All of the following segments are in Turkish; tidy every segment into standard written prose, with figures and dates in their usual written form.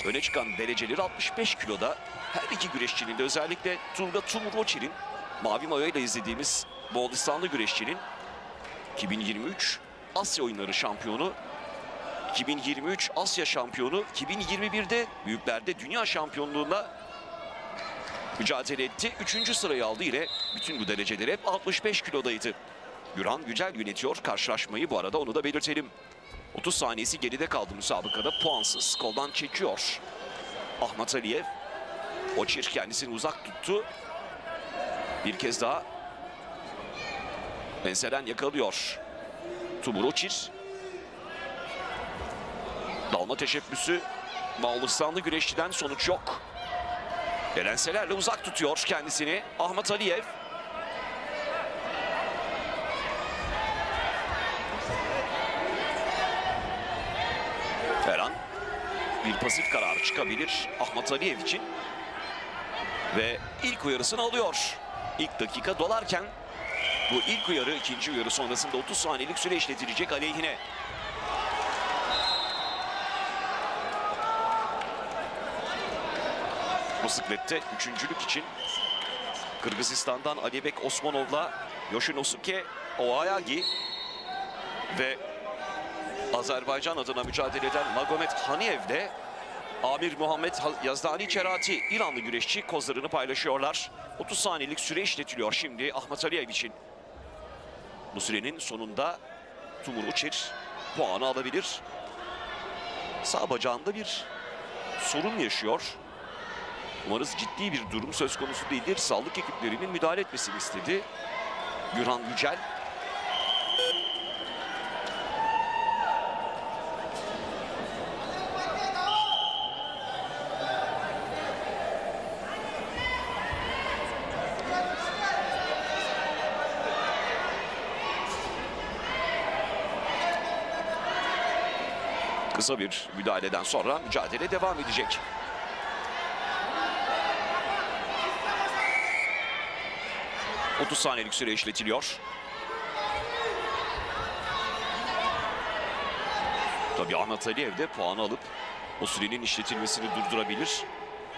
Öne çıkan dereceleri 65 kiloda. Her iki güreşçinin de, özellikle Turga Tumuroçir'in, mavi mayoyla izlediğimiz Moğolistanlı güreşçinin 2023 Asya Oyunları şampiyonu, 2023 Asya şampiyonu, 2021'de büyüklerde dünya şampiyonluğunda mücadele etti. 3. sırayı aldı, yine bütün bu dereceleri hep 65 kilodaydı. Gürhan Yücel yönetiyor karşılaşmayı, bu arada onu da belirtelim. 30 saniyesi geride kaldı müsabakada, puansız, koldan çekiyor Ahmet Aliyev. Oçir kendisini uzak tuttu. Bir kez daha enseden yakalıyor Tumuroçir. Dalma teşebbüsü Moğolistanlı güreşçiden, sonuç yok. Elenselerle uzak tutuyor kendisini Ahmet Aliyev. Her an bir pasif karar çıkabilir Ahmet Aliyev için. Ve ilk uyarısını alıyor. İlk dakika dolarken bu ilk uyarı, ikinci uyarı sonrasında 30 saniyelik süre işletilecek aleyhine. Bisiklette üçüncülük için Kırgızistan'dan Alibek Osmanov'la Yoshinosuke Oayagi ve Azerbaycan adına mücadele eden Magomed Haniyev'le Amir Muhammed Yazdani Çerati, İranlı güreşçi, kozlarını paylaşıyorlar. 30 saniyelik süre işletiliyor şimdi Ahmet Aliyev için. Bu sürenin sonunda Tumuroçir puanı alabilir. Sağ bacağında bir sorun yaşıyor. Umarız ciddi bir durum söz konusu değildir. Sağlık ekiplerinin müdahale etmesini istedi Gürhan Yücel. Kısa bir müdahaleden sonra mücadele devam edecek. ...30 saniyelik süre işletiliyor. Tabii Ahmet Aliyev de puanı alıp o sürenin işletilmesini durdurabilir.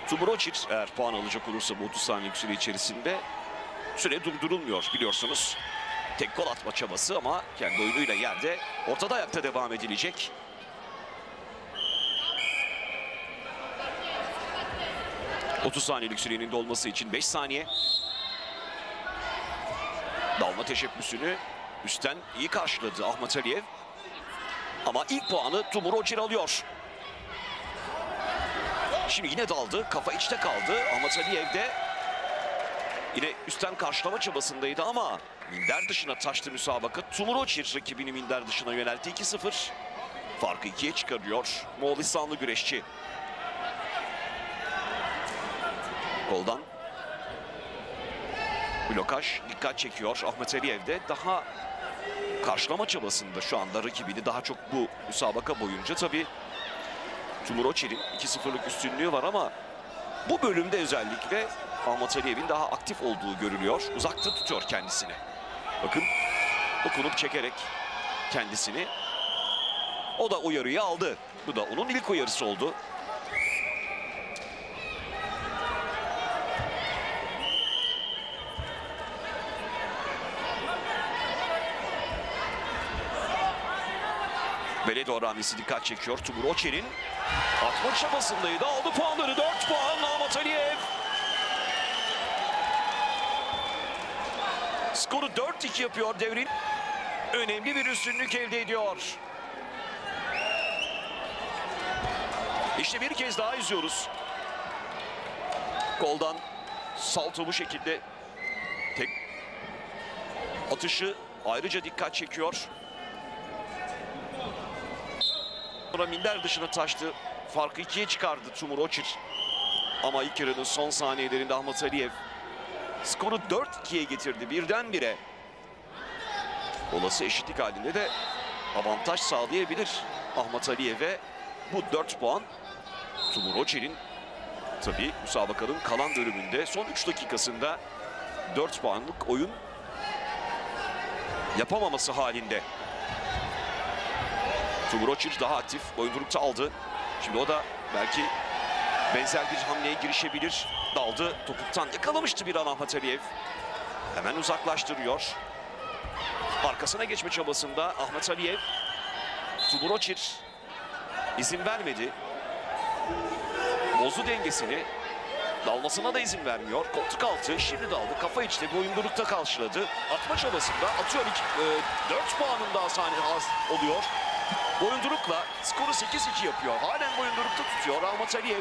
Tumuroçir eğer puan alacak olursa bu 30 saniyelik süre içerisinde süre durdurulmuyor biliyorsunuz. Tek kol atma çabası ama kendi oyunuyla yerde, ortada ayakta devam edilecek. ...30 saniyelik sürenin dolması için 5 saniye. Dalma teşebbüsünü üstten iyi karşıladı Ahmet Aliyev. Ama ilk puanı Tumuroçir alıyor. Şimdi yine daldı, kafa içte kaldı. Ahmet Aliyev de yine üstten karşılama çabasındaydı ama minder dışına taştı müsabaka. Tumuroçir rakibini minder dışına yöneltti. 2-0. Farkı 2'ye çıkarıyor Moğolistanlı güreşçi. Koldan blokaj dikkat çekiyor. Ahmet Aliyev de daha karşılama çabasında şu anda rakibini, daha çok bu müsabaka boyunca. Tabii Tumuroçir'in 2-0'lık üstünlüğü var ama bu bölümde özellikle Ahmet Aliyev'in daha aktif olduğu görülüyor. Uzakta tutuyor kendisini. Bakın, dokunup çekerek kendisini. O da uyarıyı aldı. Bu da onun ilk uyarısı oldu. Beledor hamlesi dikkat çekiyor. Tumuroçir'in atma çabasındaydı. Aldı puanları. 4 puan Ahmet Aliyev. Skoru 4-2 yapıyor devrin. Önemli bir üstünlük elde ediyor. İşte bir kez daha izliyoruz. Koldan salto bu şekilde. Tek atışı ayrıca dikkat çekiyor. Sonra minder dışına taştı. Farkı 2'ye çıkardı Tumuroçir. Ama ilk yarının son saniyelerinde Ahmet Aliyev skoru 4-2'ye getirdi birdenbire. Olası eşitlik halinde de avantaj sağlayabilir Ahmet Aliyev'e bu 4 puan. Tumuroçir'in tabii müsabakanın kalan bölümünde son 3 dakikasında 4 puanlık oyun yapamaması halinde. Tumuroçir daha aktif, boyundurukta aldı. Şimdi o da belki benzer bir hamleye girişebilir. Daldı, topuktan yakalamıştı bir an Ahmet Aliyev. Hemen uzaklaştırıyor. Arkasına geçme çabasında Ahmet Aliyev. Tumuroçir izin vermedi. Bozdu dengesini. Dalmasına da izin vermiyor. Koltuk altı, şimdi daldı. Kafa içte, boyundurukta karşıladı. Atma çabasında atıyor. 4 puanın daha saniye oluyor. Boyundurukla skoru 8-2 yapıyor. Halen boyundurukta tutuyor Ahmet Aliyev.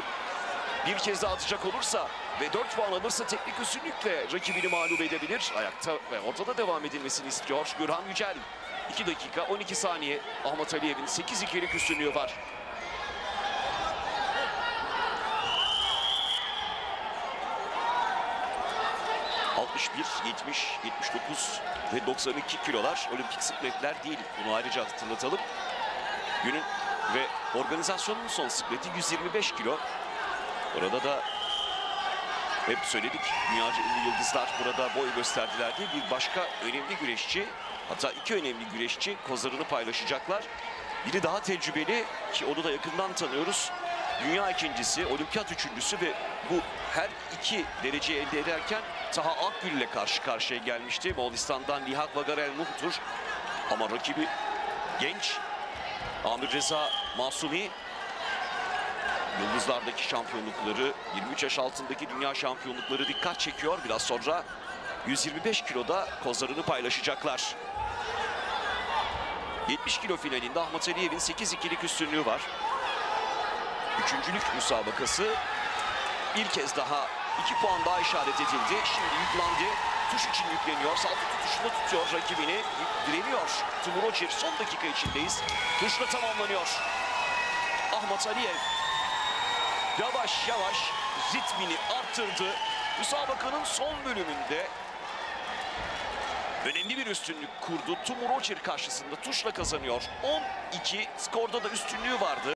Bir kez daha atacak olursa ve 4 puan alırsa teknik üstünlükle rakibini mağlup edebilir. Ayakta ve ortada devam edilmesini istiyor Gürhan Yücel. 2 dakika 12 saniye Ahmet Aliyev'in 8-2'lik üstünlüğü var. ...61, 70, 79 ve 92 kilolar olimpik sikletler değil. Bunu ayrıca hatırlatalım. Günün ve organizasyonun son sikleti 125 kilo. Orada da hep söyledik, dünyaca ünlü yıldızlar burada boy gösterdiler diye bir başka önemli güreşçi, hatta iki önemli güreşçi kozlarını paylaşacaklar. Biri daha tecrübeli ki onu da yakından tanıyoruz. Dünya ikincisi, olimpiyat üçüncüsü ve bu her iki dereceyi elde ederken Taha Akgül ile karşı karşıya gelmişti. Moğolistan'dan Lihat Vagarel Muhtur ama rakibi genç Amir Reza Masumi. Yıldızlardaki şampiyonlukları, 23 yaş altındaki dünya şampiyonlukları dikkat çekiyor. Biraz sonra 125 kiloda kozlarını paylaşacaklar. 70 kilo finalinde Ahmet Aliyev'in 8-2'lik üstünlüğü var. Üçüncülük müsabakası bir kez daha 2 puan daha işaret edildi. Şimdi yüklendi. Tuş için yükleniyor. Salto tutuşunda tutuyor rakibini. Direniyor. Tumuroçir son dakika içindeyiz. Tuşla tamamlanıyor. Ahmet Aliyev yavaş yavaş ritmini arttırdı. Müsabakanın son bölümünde önemli bir üstünlük kurdu. Tumuroçir karşısında tuşla kazanıyor. 12 skorda da üstünlüğü vardı.